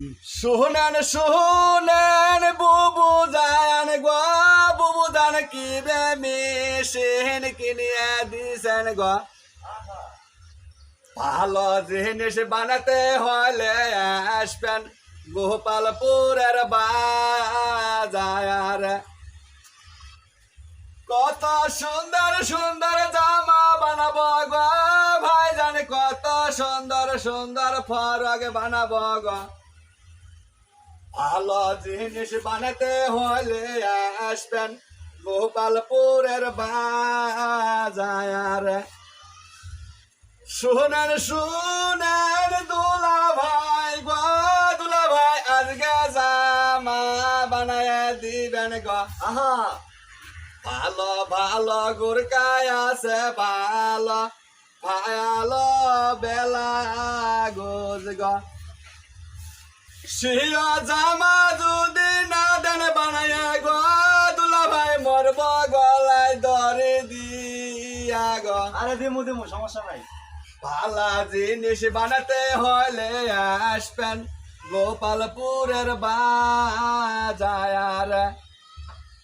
শুনেন শুনেন বুবু জান গো বুবু জান কি বে মেশিন কিনিয়ে দিছেন গো ভালো জিনিস বানাতে হলে আসবেন গোপালপুরের বাজার কত সুন্দর সুন্দর জামা বানাবো গো ভাই জান কত সুন্দর সুন্দর ফরক বানাবো গো ভালো জিনিস বানাতে হলে আসবেন গোপালপুরের বাজার শুনেন শুনেন দুলা ভাই গো দুলা ভাই আজকে জামা বানায় দিবেন গো আহা ভালো ভালো গুরকায় আছে ভালো ভালো বেলা গোজ গো সিয়া জামা যদি না দেন বানায় গো দুলা ভাই মরব গলায় দরে দিয়া গো আরে দিমু দিমু সমস্যা নাই। ভালা জিনিস বানাতে হলে আসবেন গোপালপুরের বাজার